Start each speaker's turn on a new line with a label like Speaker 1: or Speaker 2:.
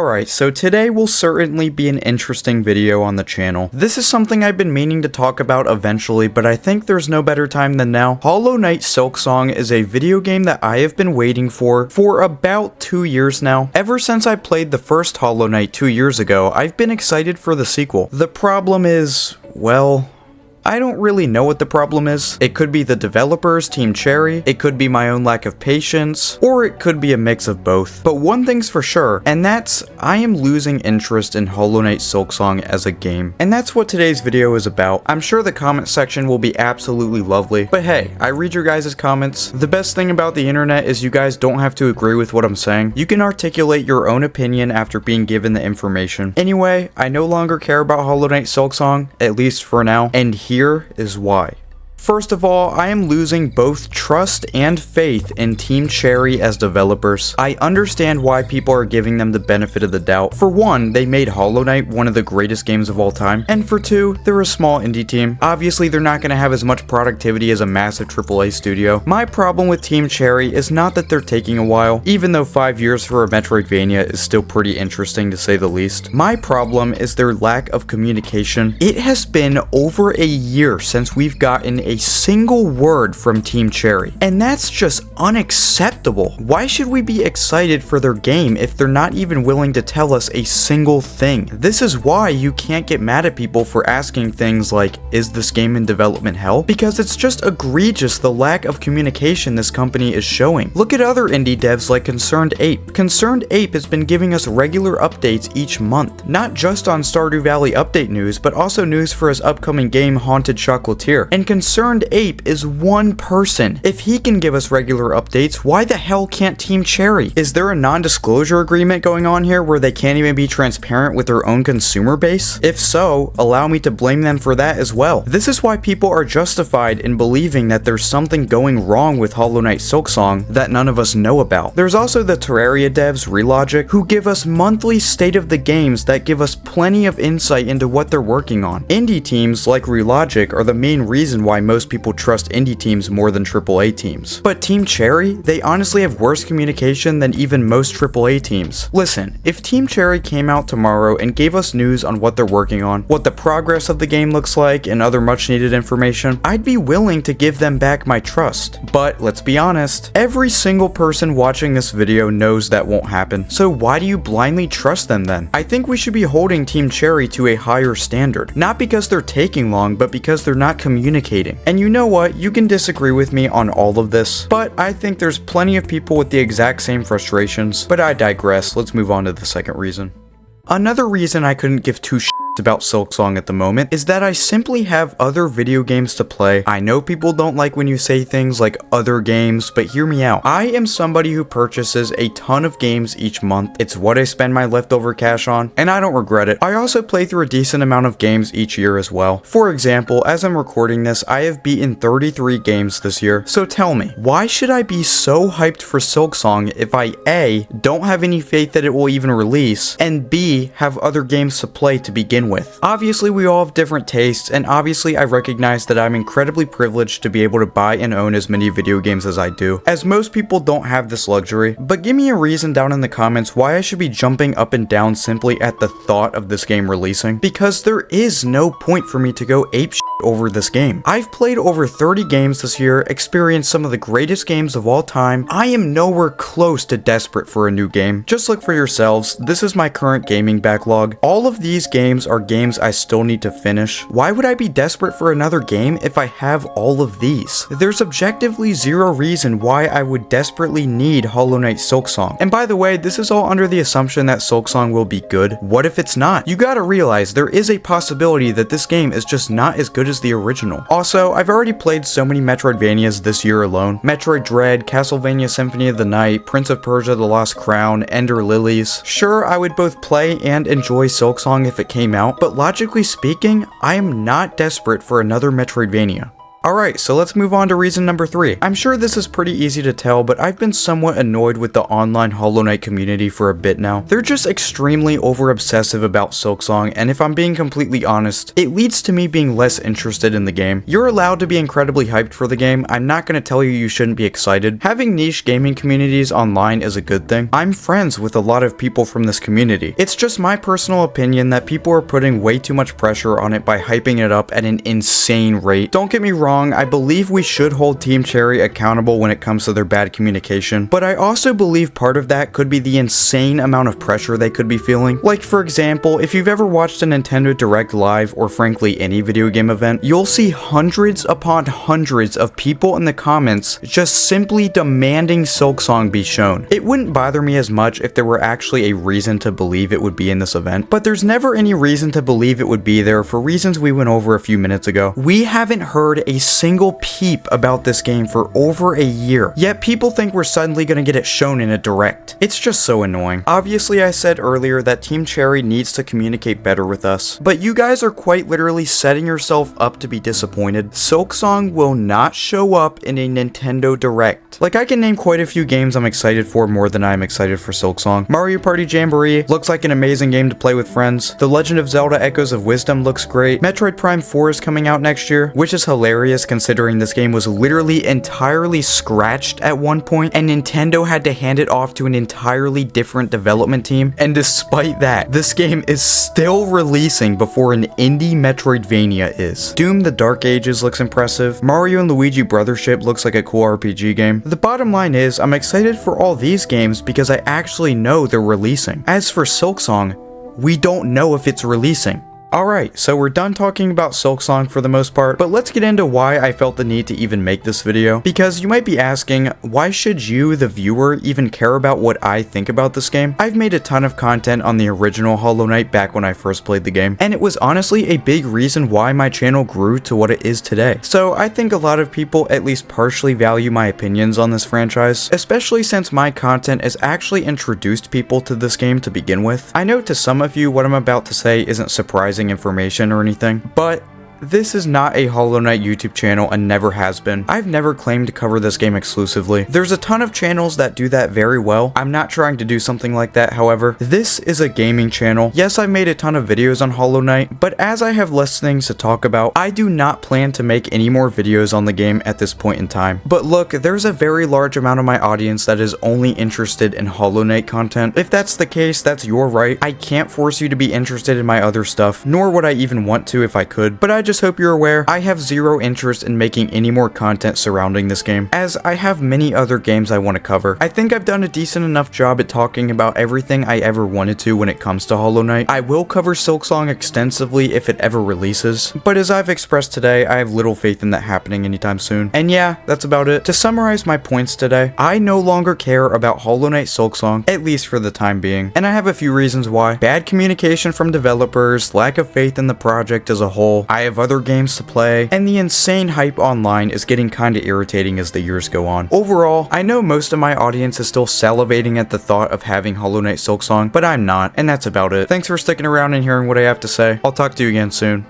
Speaker 1: Alright, so today will certainly be an interesting video on the channel. This is something I've been meaning to talk about eventually, but I think there's no better time than now. Hollow Knight Silksong is a video game that I have been waiting for about 2 years now. Ever since I played the first Hollow Knight 2 years ago, I've been excited for the sequel. The problem is, well, I don't really know what the problem is. It could be the developers, Team Cherry, it could be my own lack of patience, or it could be a mix of both. But one thing's for sure, and that's I am losing interest in Hollow Knight Silksong as a game. And that's what today's video is about. I'm sure the comment section will be absolutely lovely, but hey, I read your guys' comments. The best thing about the internet is you guys don't have to agree with what I'm saying. You can articulate your own opinion after being given the information. Anyway, I no longer care about Hollow Knight Silksong, at least for now, and here is why. First of all, I am losing both trust and faith in Team Cherry as developers. I understand why people are giving them the benefit of the doubt. For one, they made Hollow Knight one of the greatest games of all time, and for two, they're a small indie team. Obviously, they're not going to have as much productivity as a massive AAA studio. My problem with Team Cherry is not that they're taking a while, even though 5 years for a Metroidvania is still pretty interesting to say the least. My problem is their lack of communication. It has been over a year since we've gotten a single word from Team Cherry, and that's just unacceptable. Why should we be excited for their game if they're not even willing to tell us a single thing? This is why you can't get mad at people for asking things like, is this game in development hell? Because it's just egregious the lack of communication this company is showing. Look at other indie devs like Concerned Ape. Concerned Ape has been giving us regular updates each month, not just on Stardew Valley update news, but also news for his upcoming game Haunted Chocolatier. And Concerned Ape is one person. If he can give us regular updates, why the hell can't Team Cherry? Is there a non-disclosure agreement going on here where they can't even be transparent with their own consumer base? If so, allow me to blame them for that as well. This is why people are justified in believing that there's something going wrong with Hollow Knight Silksong that none of us know about. There's also the Terraria devs, Relogic, who give us monthly state of the games that give us plenty of insight into what they're working on. Indie teams like Relogic are the main reason why most people trust indie teams more than AAA teams. But Team Cherry, they honestly have worse communication than even most AAA teams. Listen, if Team Cherry came out tomorrow and gave us news on what they're working on, what the progress of the game looks like, and other much needed information, I'd be willing to give them back my trust. But let's be honest, every single person watching this video knows that won't happen. So why do you blindly trust them then? I think we should be holding Team Cherry to a higher standard. Not because they're taking long, but because they're not communicating. And you know what? You can disagree with me on all of this, but I think there's plenty of people with the exact same frustrations. But I digress. Let's move on to the second reason. Another reason I couldn't give two shits about Silksong at the moment is that I simply have other video games to play. I know people don't like when you say things like other games, but hear me out. I am somebody who purchases a ton of games each month. It's what I spend my leftover cash on, and I don't regret it. I also play through a decent amount of games each year as well. For example, as I'm recording this, I have beaten 33 games this year. So tell me, why should I be so hyped for Silksong if I A, don't have any faith that it will even release, and B, have other games to play to begin with? Obviously, we all have different tastes, and obviously I recognize that I'm incredibly privileged to be able to buy and own as many video games as I do, as most people don't have this luxury. But give me a reason down in the comments why I should be jumping up and down simply at the thought of this game releasing, because there is no point for me to go apeshit over this game. I've played over 30 games this year, experienced some of the greatest games of all time. I am nowhere close to desperate for a new game. Just look for yourselves. This is my current gaming backlog. All of these games are games I still need to finish. Why would I be desperate for another game if I have all of these? There's objectively zero reason why I would desperately need Hollow Knight Silksong. And by the way, this is all under the assumption that Silksong will be good. What if it's not? You gotta realize there is a possibility that this game is just not as good as the original. Also, I've already played so many Metroidvanias this year alone. Metroid Dread, Castlevania Symphony of the Night, Prince of Persia The Lost Crown, Ender Lilies. Sure, I would both play and enjoy Silksong if it came out, but logically speaking, I am not desperate for another Metroidvania. Alright, so let's move on to reason number 3. I'm sure this is pretty easy to tell, but I've been somewhat annoyed with the online Hollow Knight community for a bit now. They're just extremely over-obsessive about Silksong, and if I'm being completely honest, it leads to me being less interested in the game. You're allowed to be incredibly hyped for the game, I'm not gonna tell you shouldn't be excited. Having niche gaming communities online is a good thing. I'm friends with a lot of people from this community. It's just my personal opinion that people are putting way too much pressure on it by hyping it up at an insane rate. Don't get me wrong, I believe we should hold Team Cherry accountable when it comes to their bad communication, but I also believe part of that could be the insane amount of pressure they could be feeling. Like, for example, if you've ever watched a Nintendo Direct Live, or frankly any video game event, you'll see hundreds upon hundreds of people in the comments just simply demanding Silksong be shown. It wouldn't bother me as much if there were actually a reason to believe it would be in this event, but there's never any reason to believe it would be there for reasons we went over a few minutes ago. We haven't heard a single peep about this game for over a year, yet people think we're suddenly gonna get it shown in a direct. It's just so annoying. Obviously, I said earlier that Team Cherry needs to communicate better with us, but you guys are quite literally setting yourself up to be disappointed. Silksong will not show up in a Nintendo Direct. Like, I can name quite a few games I'm excited for more than I'm excited for Silksong. Mario Party Jamboree looks like an amazing game to play with friends. The Legend of Zelda Echoes of Wisdom looks great. Metroid Prime 4 is coming out next year, which is hilarious considering this game was literally entirely scratched at one point and Nintendo had to hand it off to an entirely different development team, and despite that, this game is still releasing before an indie Metroidvania is. Doom the Dark Ages looks impressive. Mario and Luigi Brothership looks like a cool RPG game. The bottom line is, I'm excited for all these games because I actually know they're releasing. As for Silksong, we don't know if it's releasing. Alright, so we're done talking about Silksong for the most part, but let's get into why I felt the need to even make this video. Because you might be asking, why should you, the viewer, even care about what I think about this game? I've made a ton of content on the original Hollow Knight back when I first played the game, and it was honestly a big reason why my channel grew to what it is today. So I think a lot of people at least partially value my opinions on this franchise, especially since my content has actually introduced people to this game to begin with. I know to some of you what I'm about to say isn't surprising information or anything, but this is not a Hollow Knight YouTube channel and never has been. I've never claimed to cover this game exclusively. There's a ton of channels that do that very well. I'm not trying to do something like that, however. This is a gaming channel. Yes, I've made a ton of videos on Hollow Knight, but as I have less things to talk about, I do not plan to make any more videos on the game at this point in time. But look, there's a very large amount of my audience that is only interested in Hollow Knight content. If that's the case, that's your right. I can't force you to be interested in my other stuff, nor would I even want to if I could, but I just hope you're aware, I have zero interest in making any more content surrounding this game, as I have many other games I want to cover. I think I've done a decent enough job at talking about everything I ever wanted to when it comes to Hollow Knight. I will cover Silksong extensively if it ever releases, but as I've expressed today, I have little faith in that happening anytime soon. And yeah, that's about it. To summarize my points today, I no longer care about Hollow Knight Silksong, at least for the time being, and I have a few reasons why. Bad communication from developers, lack of faith in the project as a whole, I have other games to play, and the insane hype online is getting kinda irritating as the years go on. Overall, I know most of my audience is still salivating at the thought of having Hollow Knight Silksong, but I'm not, and that's about it. Thanks for sticking around and hearing what I have to say. I'll talk to you again soon.